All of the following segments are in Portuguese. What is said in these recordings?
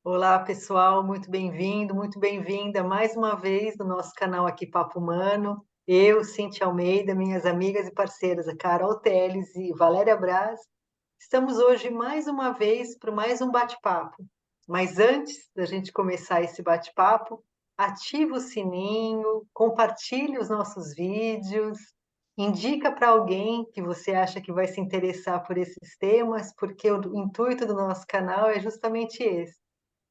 Olá, pessoal, muito bem-vindo, muito bem-vinda mais uma vez no nosso canal aqui Papo Humano. Eu, Cintia Almeida, minhas amigas e parceiras, a Carol Teles e Valéria Braz, estamos hoje mais uma vez para mais um bate-papo. Mas antes da gente começar esse bate-papo, ativa o sininho, compartilhe os nossos vídeos, indica para alguém que você acha que vai se interessar por esses temas, porque o intuito do nosso canal é justamente esse: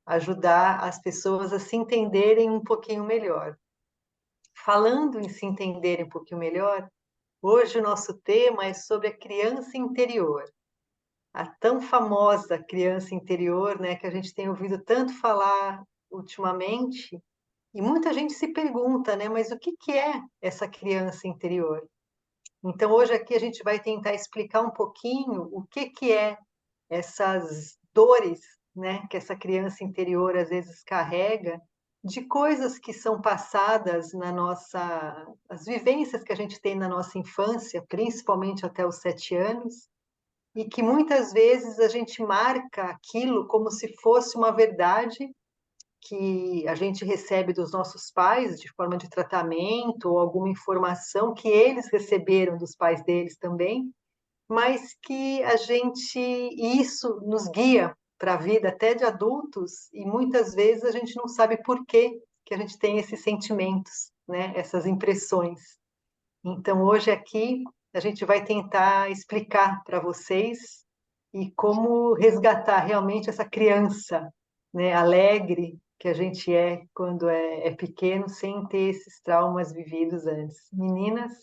ajudar as pessoas a se entenderem um pouquinho melhor. Falando em se entenderem um pouquinho melhor, hoje o nosso tema é sobre a criança interior. A tão famosa criança interior, né, que a gente tem ouvido tanto falar ultimamente, e muita gente se pergunta, né, mas o que que é essa criança interior? Então hoje aqui a gente vai tentar explicar um pouquinho o que que é essas dores, né, que essa criança interior às vezes carrega, de coisas que são passadas na nossa, as vivências que a gente tem na nossa infância, principalmente até os 7 anos, e que muitas vezes a gente marca aquilo como se fosse uma verdade que a gente recebe dos nossos pais de forma de tratamento ou alguma informação que eles receberam dos pais deles também, mas que a gente, e isso nos guia para a vida até de adultos, e muitas vezes a gente não sabe por que a gente tem esses sentimentos, né? Essas impressões. Então, hoje aqui, a gente vai tentar explicar para vocês e como resgatar realmente essa criança, né, alegre que a gente é quando é pequeno, sem ter esses traumas vividos antes. Meninas,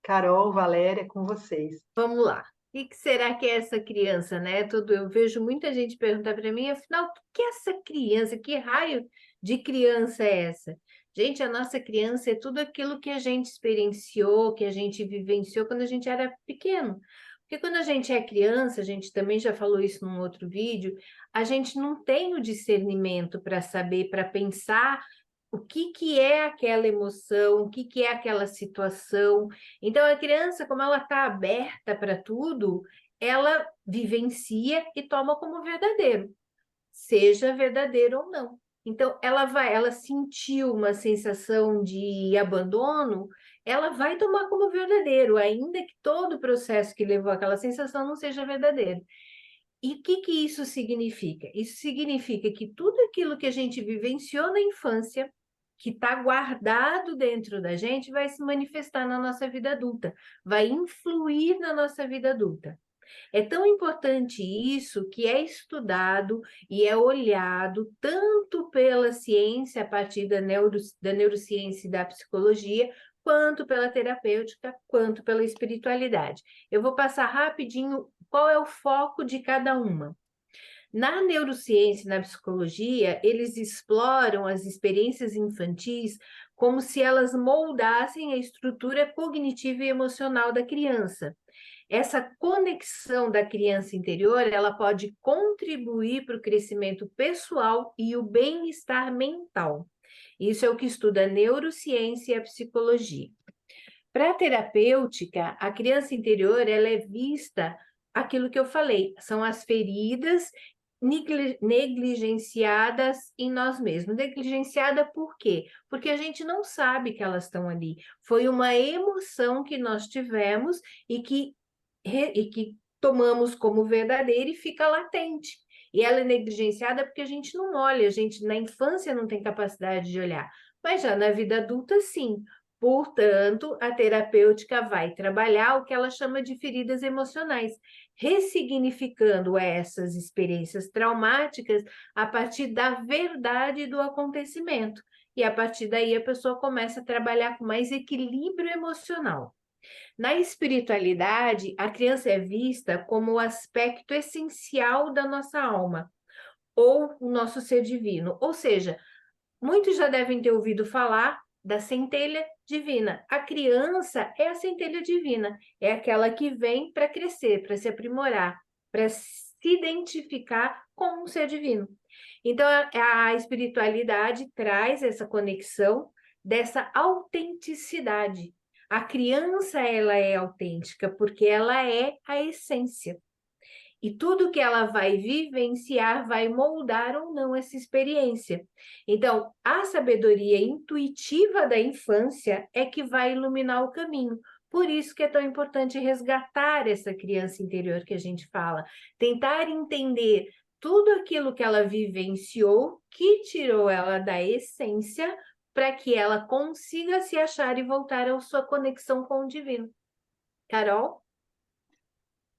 Carol, Valéria, com vocês. Vamos lá. O que será que é essa criança, né? Eu vejo muita gente perguntar para mim, afinal, o que é essa criança? Que raio de criança é essa? Gente, a nossa criança é tudo aquilo que a gente experienciou, que a gente vivenciou quando a gente era pequeno. Porque quando a gente é criança, a gente também já falou isso num outro vídeo, a gente não tem o discernimento para saber, para pensar o que que é aquela emoção, o que que é aquela situação. Então, a criança, como ela está aberta para tudo, ela vivencia e toma como verdadeiro, seja verdadeiro ou não. Então, ela sentiu uma sensação de abandono, ela vai tomar como verdadeiro, ainda que todo o processo que levou àquela sensação não seja verdadeiro. E o que que isso significa? Isso significa que tudo aquilo que a gente vivenciou na infância, que está guardado dentro da gente, vai se manifestar na nossa vida adulta, vai influir na nossa vida adulta. É tão importante isso que é estudado e é olhado tanto pela ciência, a partir da neurociência e da psicologia, quanto pela terapêutica, quanto pela espiritualidade. Eu vou passar rapidinho qual é o foco de cada uma. Na neurociência e na psicologia, eles exploram as experiências infantis como se elas moldassem a estrutura cognitiva e emocional da criança. Essa conexão da criança interior, ela pode contribuir para o crescimento pessoal e o bem-estar mental. Isso é o que estuda a neurociência e a psicologia. Para a terapêutica, a criança interior, ela é vista, aquilo que eu falei, são as feridas negligenciadas em nós mesmos. Negligenciada por quê? Porque a gente não sabe que elas estão ali. Foi uma emoção que nós tivemos e que tomamos como verdadeira e fica latente. E ela é negligenciada porque a gente não olha, a gente na infância não tem capacidade de olhar, mas já na vida adulta, sim. Portanto, a terapêutica vai trabalhar o que ela chama de feridas emocionais, ressignificando essas experiências traumáticas a partir da verdade do acontecimento. E a partir daí a pessoa começa a trabalhar com mais equilíbrio emocional. Na espiritualidade, a criança é vista como o aspecto essencial da nossa alma, ou o nosso ser divino. Ou seja, muitos já devem ter ouvido falar da centelha divina. A criança é a centelha divina, é aquela que vem para crescer, para se aprimorar, para se identificar com um ser divino. Então, a espiritualidade traz essa conexão dessa autenticidade. A criança, ela é autêntica porque ela é a essência. E tudo que ela vai vivenciar vai moldar ou não essa experiência. Então, a sabedoria intuitiva da infância é que vai iluminar o caminho. Por isso que é tão importante resgatar essa criança interior que a gente fala, tentar entender tudo aquilo que ela vivenciou, que tirou ela da essência, para que ela consiga se achar e voltar à sua conexão com o divino. Carol?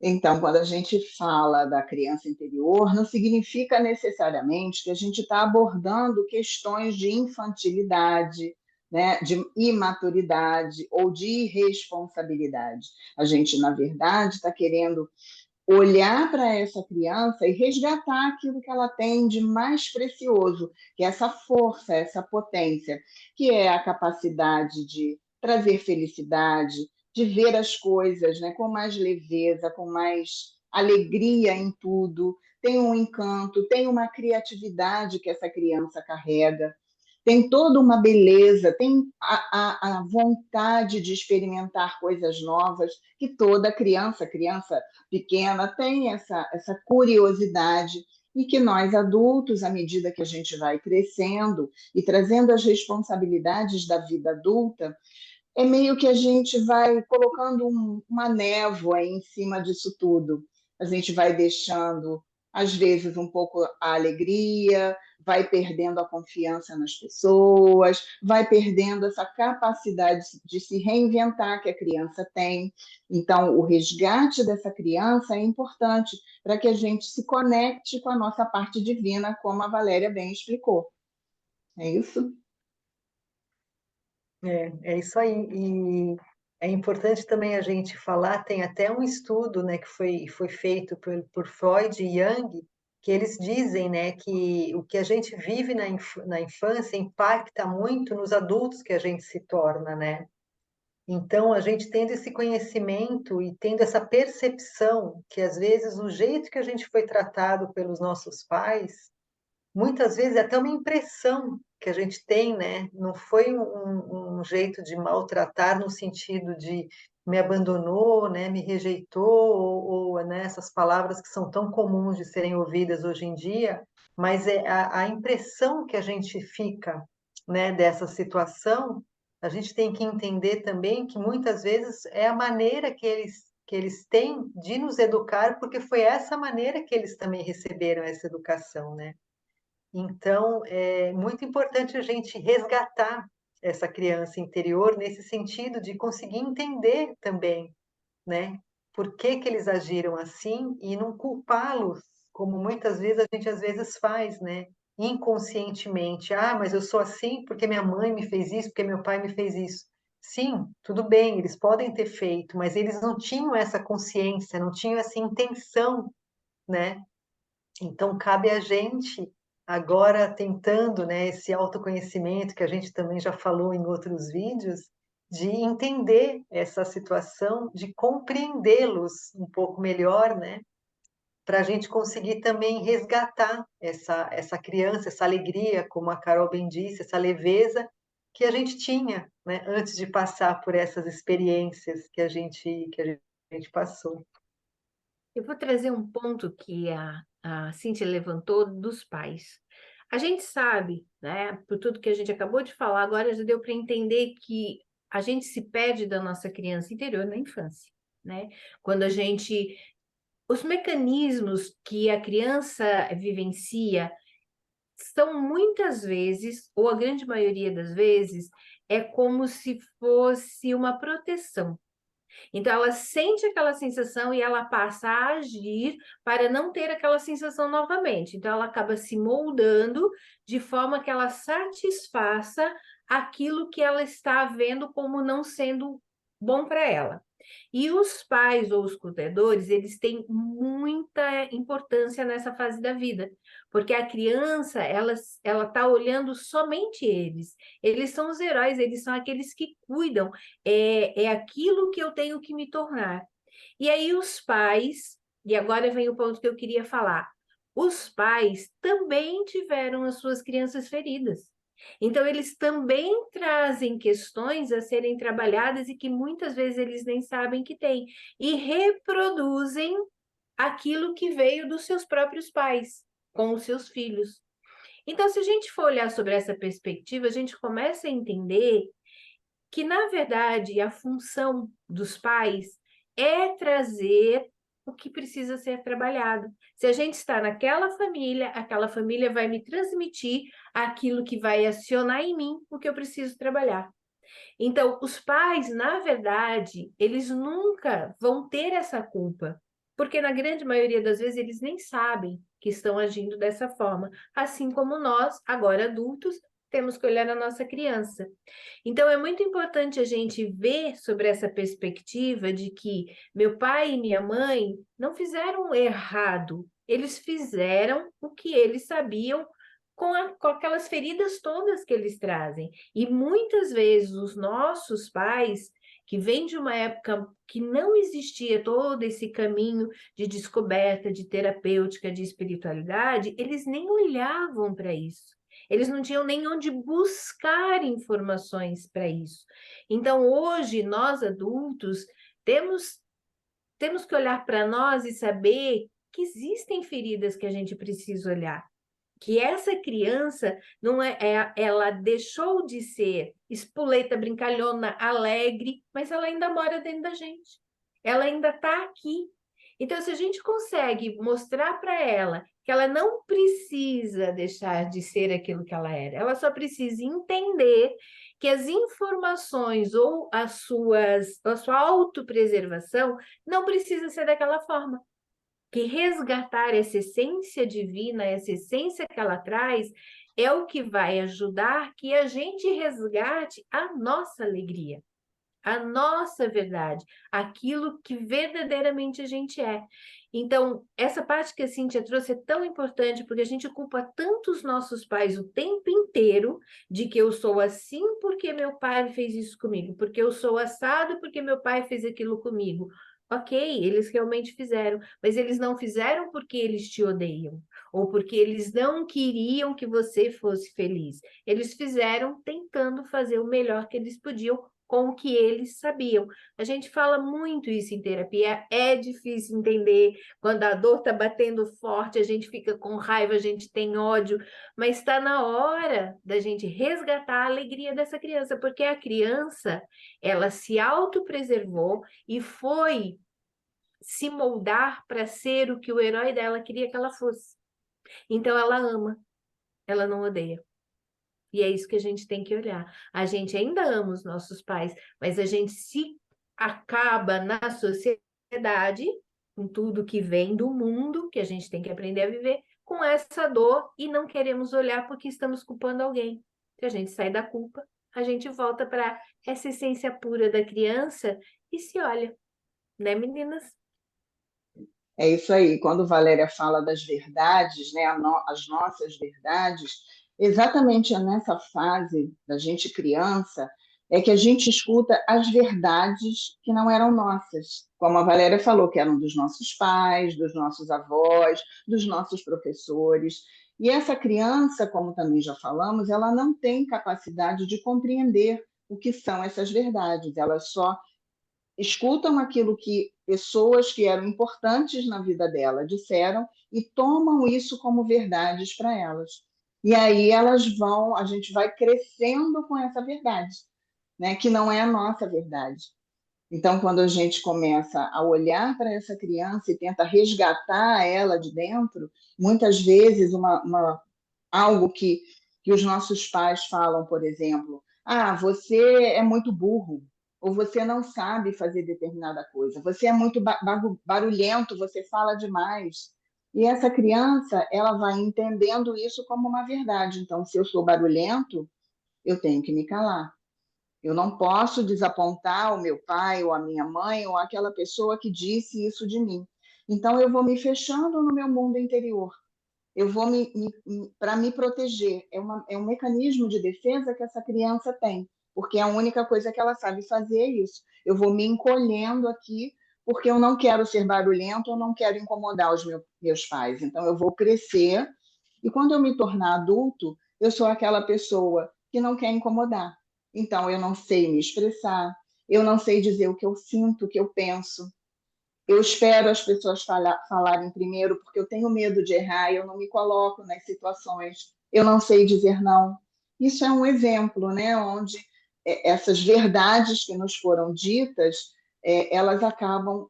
Então, quando a gente fala da criança interior, não significa necessariamente que a gente está abordando questões de infantilidade, né, de imaturidade ou de irresponsabilidade. A gente, na verdade, está querendo olhar para essa criança e resgatar aquilo que ela tem de mais precioso, que é essa força, essa potência, que é a capacidade de trazer felicidade, de ver as coisas, né, com mais leveza, com mais alegria em tudo. Tem um encanto, tem uma criatividade que essa criança carrega, tem toda uma beleza, tem a vontade de experimentar coisas novas, que toda criança pequena tem essa curiosidade, e que nós adultos, à medida que a gente vai crescendo e trazendo as responsabilidades da vida adulta, é meio que a gente vai colocando uma névoa em cima disso tudo. A gente vai deixando, às vezes, um pouco a alegria, vai perdendo a confiança nas pessoas, vai perdendo essa capacidade de se reinventar que a criança tem. Então, o resgate dessa criança é importante para que a gente se conecte com a nossa parte divina, como a Valéria bem explicou. É isso? É isso aí. E é importante também a gente falar, tem até um estudo, né, que foi feito por Freud e Jung, que eles dizem, né, que o que a gente vive na infância impacta muito nos adultos que a gente se torna, né? Então, a gente tendo esse conhecimento e tendo essa percepção que, às vezes, o jeito que a gente foi tratado pelos nossos pais muitas vezes é até uma impressão que a gente tem, né? Não foi um jeito de maltratar no sentido de me abandonou, né? Me rejeitou, ou né? Essas palavras que são tão comuns de serem ouvidas hoje em dia, mas é a impressão que a gente fica, né? Dessa situação, a gente tem que entender também que muitas vezes é a maneira que eles têm de nos educar, porque foi essa maneira que eles também receberam essa educação, né? Então, é muito importante a gente resgatar essa criança interior nesse sentido de conseguir entender também, né? Por que que eles agiram assim e não culpá-los, como muitas vezes a gente às vezes faz, né? Inconscientemente. Ah, mas eu sou assim porque minha mãe me fez isso, porque meu pai me fez isso. Sim, tudo bem, eles podem ter feito, mas eles não tinham essa consciência, não tinham essa intenção, né? Então, cabe a gente, agora tentando, né, esse autoconhecimento que a gente também já falou em outros vídeos, de entender essa situação, de compreendê-los um pouco melhor, né, para a gente conseguir também resgatar essa criança, essa alegria, como a Carol bem disse, essa leveza que a gente tinha, né, antes de passar por essas experiências que a gente passou. Eu vou trazer um ponto que a Cíntia levantou dos pais. A gente sabe, né, por tudo que a gente acabou de falar, agora já deu para entender que a gente se perde da nossa criança interior na infância, né? Quando a gente... Os mecanismos que a criança vivencia são muitas vezes, ou a grande maioria das vezes, é como se fosse uma proteção. Então, ela sente aquela sensação e ela passa a agir para não ter aquela sensação novamente. Então, ela acaba se moldando de forma que ela satisfaça aquilo que ela está vendo como não sendo bom para ela. E os pais ou os cuidadores, eles têm muita importância nessa fase da vida, porque a criança, ela está olhando somente eles. Eles são os heróis, eles são aqueles que cuidam, é aquilo que eu tenho que me tornar. E aí os pais, e agora vem o ponto que eu queria falar, os pais também tiveram as suas crianças feridas. Então, eles também trazem questões a serem trabalhadas e que muitas vezes eles nem sabem que têm. E reproduzem aquilo que veio dos seus próprios pais, com os seus filhos. Então, se a gente for olhar sobre essa perspectiva, a gente começa a entender que, na verdade, a função dos pais é trazer o que precisa ser trabalhado. Se a gente está naquela família, aquela família vai me transmitir aquilo que vai acionar em mim o que eu preciso trabalhar. Então, os pais, na verdade, eles nunca vão ter essa culpa, porque na grande maioria das vezes eles nem sabem que estão agindo dessa forma, assim como nós, agora adultos, temos que olhar a nossa criança. Então, é muito importante a gente ver sobre essa perspectiva de que meu pai e minha mãe não fizeram errado, eles fizeram o que eles sabiam com aquelas feridas todas que eles trazem. E muitas vezes os nossos pais, que vêm de uma época que não existia todo esse caminho de descoberta, de terapêutica, de espiritualidade, eles nem olhavam para isso. Eles não tinham nem onde buscar informações para isso. Então, hoje, nós adultos temos que olhar para nós e saber que existem feridas que a gente precisa olhar, que essa criança não ela deixou de ser espoleta, brincalhona, alegre, mas ela ainda mora dentro da gente. Ela ainda está aqui. Então, se a gente consegue mostrar para ela que ela não precisa deixar de ser aquilo que ela era, ela só precisa entender que as informações ou a sua autopreservação não precisa ser daquela forma, que resgatar essa essência divina, essa essência que ela traz, é o que vai ajudar que a gente resgate a nossa alegria, a nossa verdade, aquilo que verdadeiramente a gente é. Então, essa parte que a Cíntia trouxe é tão importante, porque a gente culpa tanto os nossos pais o tempo inteiro de que eu sou assim porque meu pai fez isso comigo, porque eu sou assado porque meu pai fez aquilo comigo. Ok, eles realmente fizeram, mas eles não fizeram porque eles te odeiam, ou porque eles não queriam que você fosse feliz. Eles fizeram tentando fazer o melhor que eles podiam com o que eles sabiam. A gente fala muito isso em terapia, é difícil entender quando a dor está batendo forte, a gente fica com raiva, a gente tem ódio, mas está na hora da gente resgatar a alegria dessa criança, porque a criança, ela se autopreservou e foi se moldar para ser o que o herói dela queria que ela fosse. Então ela ama, ela não odeia. E é isso que a gente tem que olhar. A gente ainda ama os nossos pais, mas a gente se acaba na sociedade, com tudo que vem do mundo, que a gente tem que aprender a viver, com essa dor e não queremos olhar porque estamos culpando alguém. Se a gente sai da culpa, a gente volta para essa essência pura da criança e se olha, né, meninas? É isso aí. Quando Valéria fala das verdades, né, as nossas verdades, exatamente é nessa fase da gente criança é que a gente escuta as verdades que não eram nossas, como a Valéria falou, que eram dos nossos pais, dos nossos avós, dos nossos professores. E essa criança, como também já falamos, ela não tem capacidade de compreender o que são essas verdades, ela só escutam aquilo que pessoas que eram importantes na vida dela disseram e tomam isso como verdades para elas. E aí a gente vai crescendo com essa verdade, né, que não é a nossa verdade. Então, quando a gente começa a olhar para essa criança e tenta resgatar ela de dentro, muitas vezes algo que os nossos pais falam, por exemplo, ah, você é muito burro, ou você não sabe fazer determinada coisa, você é muito barulhento, você fala demais. E essa criança, ela vai entendendo isso como uma verdade. Então, se eu sou barulhento, eu tenho que me calar. Eu não posso desapontar o meu pai, ou a minha mãe, ou aquela pessoa que disse isso de mim. Então, eu vou me fechando no meu mundo interior. Eu vou para me proteger. É um mecanismo de defesa que essa criança tem, porque a única coisa que ela sabe fazer é isso. Eu vou me encolhendo aqui porque eu não quero ser barulhento, eu não quero incomodar os meus pais. Então, eu vou crescer e quando eu me tornar adulto, eu sou aquela pessoa que não quer incomodar. Então, eu não sei me expressar, eu não sei dizer o que eu sinto, o que eu penso. eu espero as pessoas falarem primeiro, porque eu tenho medo de errar, eu não me coloco nas situações, eu não sei dizer não. Isso é um exemplo, né, onde essas verdades que nos foram ditas, elas acabam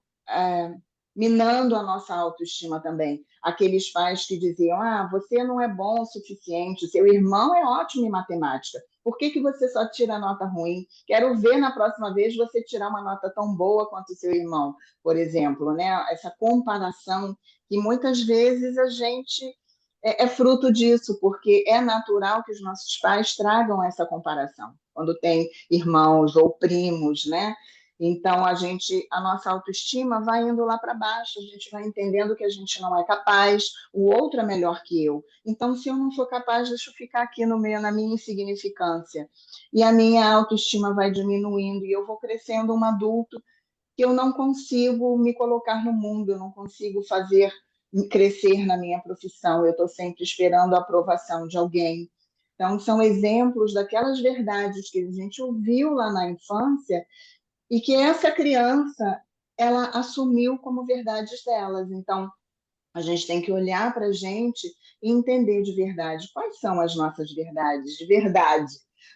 minando a nossa autoestima também. Aqueles pais que diziam, você não é bom o suficiente, seu irmão é ótimo em matemática, por que que você só tira nota ruim? Quero ver na próxima vez você tirar uma nota tão boa quanto o seu irmão, por exemplo, né? Essa comparação que muitas vezes a gente é fruto disso, porque é natural que os nossos pais tragam essa comparação, quando tem irmãos ou primos, né? Então, a nossa autoestima vai indo lá para baixo, a gente vai entendendo que a gente não é capaz, o outro é melhor que eu. Então, se eu não sou capaz, deixa eu ficar aqui no meio, na minha insignificância. E a minha autoestima vai diminuindo e eu vou crescendo um adulto que eu não consigo me colocar no mundo, eu não consigo fazer crescer na minha profissão, eu estou sempre esperando a aprovação de alguém. Então, são exemplos daquelas verdades que a gente ouviu lá na infância e que essa criança ela assumiu como verdades delas. Então, a gente tem que olhar para a gente e entender de verdade quais são as nossas verdades, de verdade,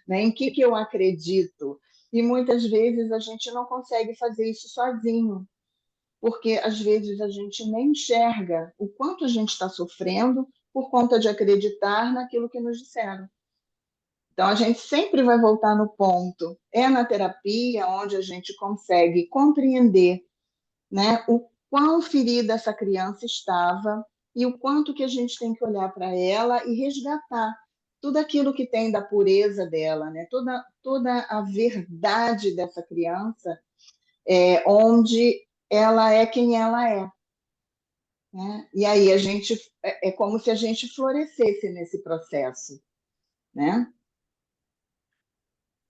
né? Em que eu acredito. E muitas vezes a gente não consegue fazer isso sozinho, porque às vezes a gente nem enxerga o quanto a gente está sofrendo por conta de acreditar naquilo que nos disseram. Então, a gente sempre vai voltar no ponto. É na terapia onde a gente consegue compreender, né, o quão ferida essa criança estava e o quanto que a gente tem que olhar para ela e resgatar tudo aquilo que tem da pureza dela, né, toda a verdade dessa criança, onde ela é quem ela é. Né? E aí é como se a gente florescesse nesse processo, né?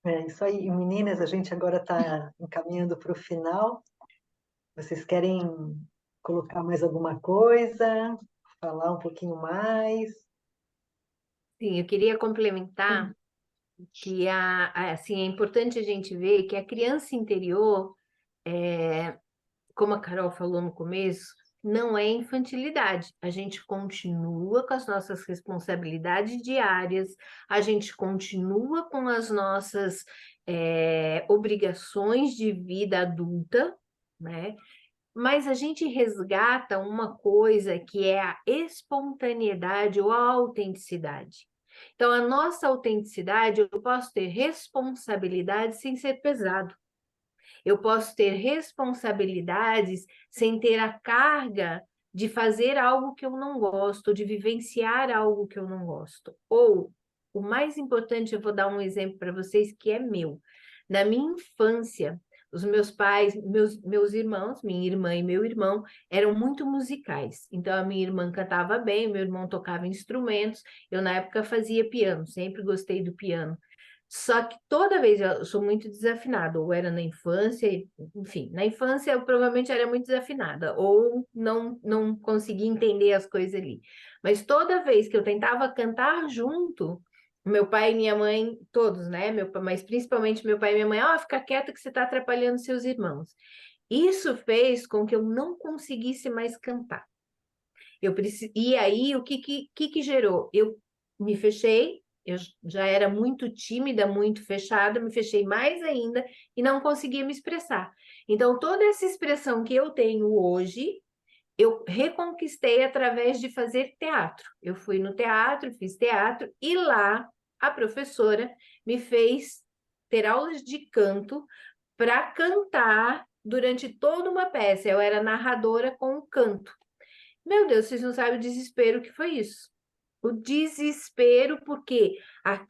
É isso aí. Meninas, a gente agora está encaminhando para o final. Vocês querem colocar mais alguma coisa? Falar um pouquinho mais? Sim, eu queria complementar que assim, é importante a gente ver que a criança interior, como a Carol falou no começo, não é infantilidade. A gente continua com as nossas responsabilidades diárias, a gente continua com as nossas obrigações de vida adulta, né? Mas a gente resgata uma coisa que é a espontaneidade ou a autenticidade. Então, a nossa autenticidade, eu posso ter responsabilidade sem ser pesado. Eu posso ter responsabilidades sem ter a carga de fazer algo que eu não gosto, de vivenciar algo que eu não gosto. Ou, o mais importante, eu vou dar um exemplo para vocês que é meu. Na minha infância, os meus pais, meus irmãos, minha irmã e meu irmão, eram muito musicais. Então, a minha irmã cantava bem, meu irmão tocava instrumentos. Eu, na época, fazia piano, sempre gostei do piano. Só que toda vez eu sou muito desafinada, ou era na infância, enfim, na infância eu provavelmente era muito desafinada, ou não conseguia entender as coisas ali. Mas toda vez que eu tentava cantar junto, meu pai e minha mãe, todos, né? Mas principalmente meu pai e minha mãe, fica quieta que você está atrapalhando seus irmãos. Isso fez com que eu não conseguisse mais cantar. E aí, o que gerou? Eu me fechei, eu já era muito tímida, muito fechada, me fechei mais ainda e não conseguia me expressar. Então, toda essa expressão que eu tenho hoje, eu reconquistei através de fazer teatro. Eu fui no teatro, fiz teatro, e lá a professora me fez ter aulas de canto para cantar durante toda uma peça. Eu era narradora com o canto. Meu Deus, vocês não sabem o desespero que foi isso. O desespero, porque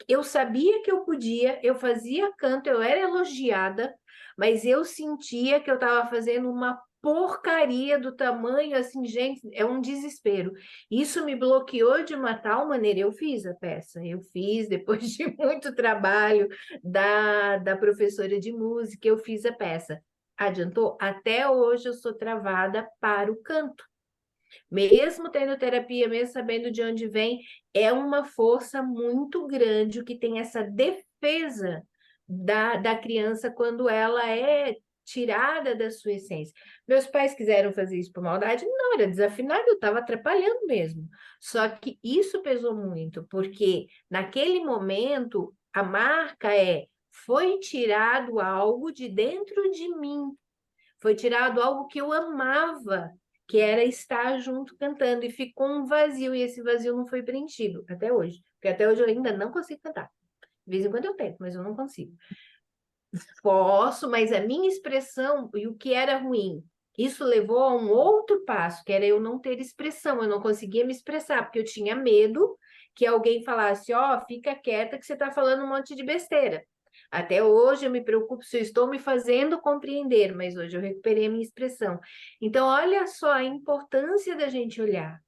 eu sabia que eu podia, eu fazia canto, eu era elogiada, mas eu sentia que eu estava fazendo uma porcaria do tamanho, assim, gente, é um desespero. Isso me bloqueou de uma tal maneira. Eu fiz a peça, eu fiz, depois de muito trabalho da professora de música, eu fiz a peça. Adiantou? Até hoje eu sou travada para o canto. Mesmo tendo terapia, mesmo sabendo de onde vem, é uma força muito grande o que tem essa defesa da criança quando ela é tirada da sua essência. Meus pais quiseram fazer isso por maldade? Não, era desafinado, eu estava atrapalhando mesmo. Só que isso pesou muito, porque naquele momento a marca foi tirado algo de dentro de mim, foi tirado algo que eu amava, que era estar junto cantando, e ficou um vazio, e esse vazio não foi preenchido até hoje, porque até hoje eu ainda não consigo cantar. De vez em quando eu tento, mas eu não consigo. Posso, mas a minha expressão e o que era ruim, isso levou a um outro passo, que era eu não ter expressão, eu não conseguia me expressar, porque eu tinha medo que alguém falasse, ó, fica quieta que você está falando um monte de besteira. Até hoje eu me preocupo se eu estou me fazendo compreender, mas hoje eu recuperei a minha expressão. Então, olha só a importância da gente olhar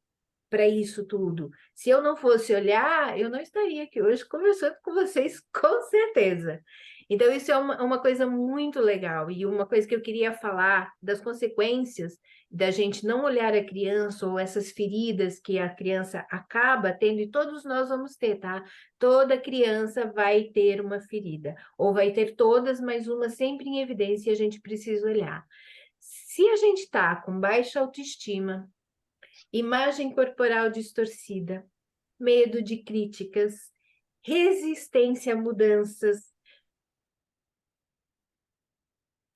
para isso tudo. Se eu não fosse olhar, eu não estaria aqui hoje conversando com vocês, com certeza. Então, isso é uma coisa muito legal. E uma coisa que eu queria falar das consequências da gente não olhar a criança ou essas feridas que a criança acaba tendo, e todos nós vamos ter, tá? Toda criança vai ter uma ferida, ou vai ter todas, mas uma sempre em evidência e a gente precisa olhar. Se a gente está com baixa autoestima, imagem corporal distorcida, medo de críticas, resistência a mudanças,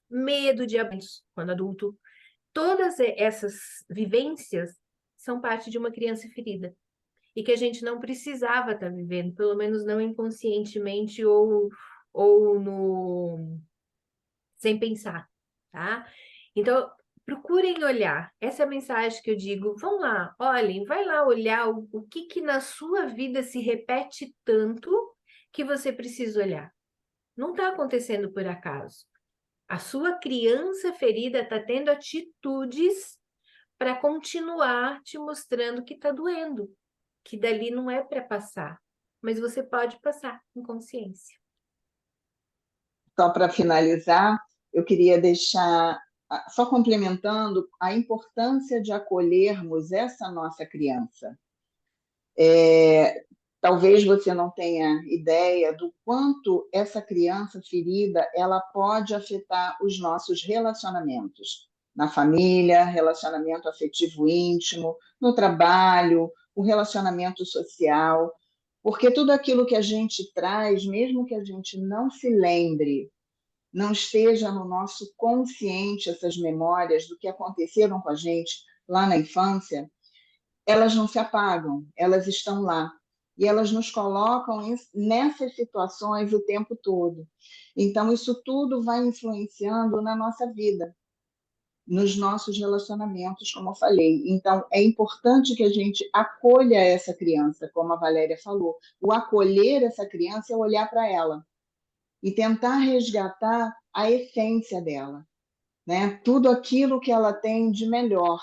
medo de abusos quando adulto. Todas essas vivências são parte de uma criança ferida e que a gente não precisava estar vivendo, pelo menos não inconscientemente ou no sem pensar, tá? Então, procurem olhar. Essa é a mensagem que eu digo. Vão lá, olhem, vai lá olhar o que na sua vida se repete tanto que você precisa olhar. Não está acontecendo por acaso. A sua criança ferida está tendo atitudes para continuar te mostrando que está doendo, que dali não é para passar, mas você pode passar com consciência. Só para finalizar, eu queria deixar, só complementando, a importância de acolhermos essa nossa criança. Talvez você não tenha ideia do quanto essa criança ferida ela pode afetar os nossos relacionamentos na família, relacionamento afetivo íntimo, no trabalho, o relacionamento social, porque tudo aquilo que a gente traz, mesmo que a gente não se lembre, não esteja no nosso consciente essas memórias do que aconteceram com a gente lá na infância, elas não se apagam, elas estão lá. E elas nos colocam nessas situações o tempo todo. Então, isso tudo vai influenciando na nossa vida, nos nossos relacionamentos, como eu falei. Então, é importante que a gente acolha essa criança, como a Valéria falou. O acolher essa criança é olhar para ela e tentar resgatar a essência dela, né? Tudo aquilo que ela tem de melhor,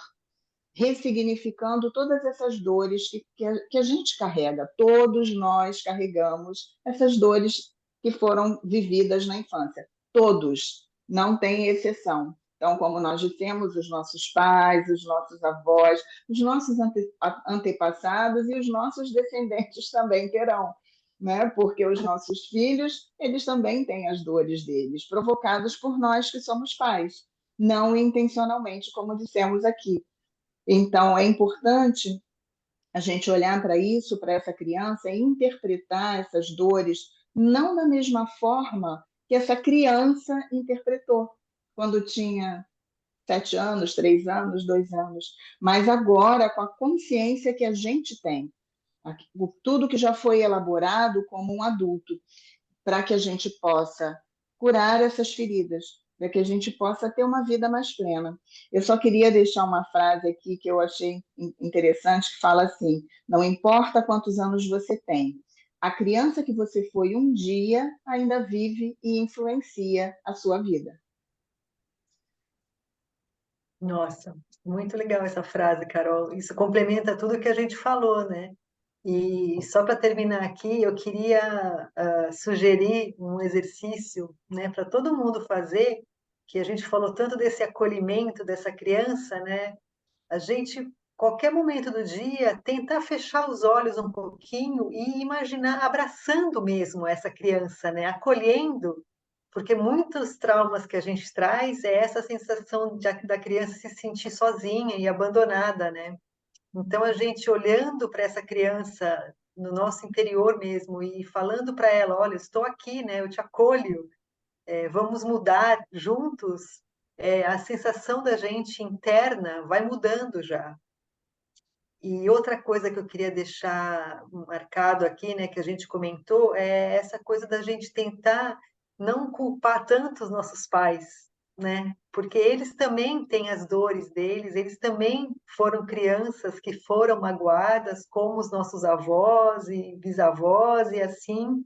ressignificando todas essas dores que a gente carrega. Todos nós carregamos essas dores que foram vividas na infância. Todos, não tem exceção. Então, como nós dissemos, os nossos pais, os nossos avós, os nossos antepassados e os nossos descendentes também terão, né? Porque os nossos filhos, eles também têm as dores deles, provocadas por nós que somos pais, não intencionalmente, como dissemos aqui. Então, é importante a gente olhar para isso, para essa criança, e interpretar essas dores, não da mesma forma que essa criança interpretou quando tinha 7 anos, 3 anos, 2 anos, mas agora com a consciência que a gente tem, tudo que já foi elaborado como um adulto, para que a gente possa curar essas feridas, para que a gente possa ter uma vida mais plena. Eu só queria deixar uma frase aqui que eu achei interessante, que fala assim: não importa quantos anos você tem, a criança que você foi um dia ainda vive e influencia a sua vida. Nossa, muito legal essa frase, Carol. Isso complementa tudo que a gente falou, né? E só para terminar aqui, eu queria sugerir um exercício, né, para todo mundo fazer, que a gente falou tanto desse acolhimento dessa criança, né? A gente, qualquer momento do dia, tentar fechar os olhos um pouquinho e imaginar abraçando mesmo essa criança, né? Acolhendo, porque muitos traumas que a gente traz é essa sensação da criança se sentir sozinha e abandonada, né? Então, a gente olhando para essa criança no nosso interior mesmo e falando para ela, olha, eu estou aqui, né? Eu te acolho, vamos mudar juntos, a sensação da gente interna vai mudando já. E outra coisa que eu queria deixar marcado aqui, né, que a gente comentou, é essa coisa da gente tentar não culpar tanto os nossos pais, né? Porque eles também têm as dores deles, eles também foram crianças que foram magoadas, como os nossos avós e bisavós, e assim,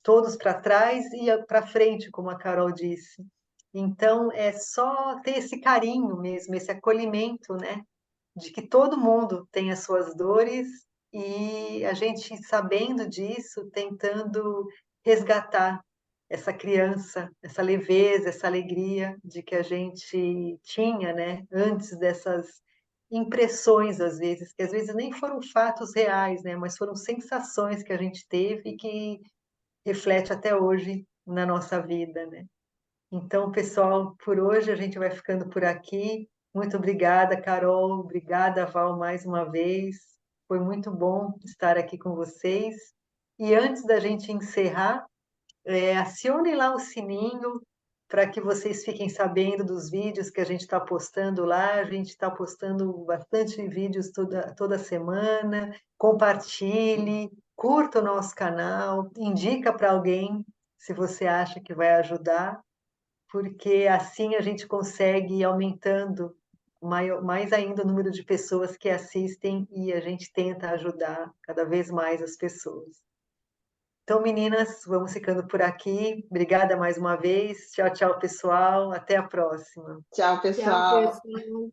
todos para trás e para frente, como a Carol disse. Então, é só ter esse carinho mesmo, esse acolhimento, né? De que todo mundo tem as suas dores e a gente, sabendo disso, tentando resgatar essa criança, essa leveza, essa alegria de que a gente tinha, né, antes dessas impressões, às vezes, que às vezes nem foram fatos reais, né, mas foram sensações que a gente teve e que reflete até hoje na nossa vida, né? Então, pessoal, por hoje a gente vai ficando por aqui. Muito obrigada, Carol. Obrigada, Val, mais uma vez. Foi muito bom estar aqui com vocês. E antes da gente encerrar, acionem lá o sininho para que vocês fiquem sabendo dos vídeos que a gente está postando lá. A gente está postando bastante vídeos toda semana. Compartilhe, curta o nosso canal, indica para alguém se você acha que vai ajudar, porque assim a gente consegue ir aumentando mais ainda o número de pessoas que assistem e a gente tenta ajudar cada vez mais as pessoas. Então, meninas, vamos ficando por aqui. Obrigada mais uma vez. Tchau, tchau, pessoal. Até a próxima. Tchau, Tchau, pessoal. pessoal.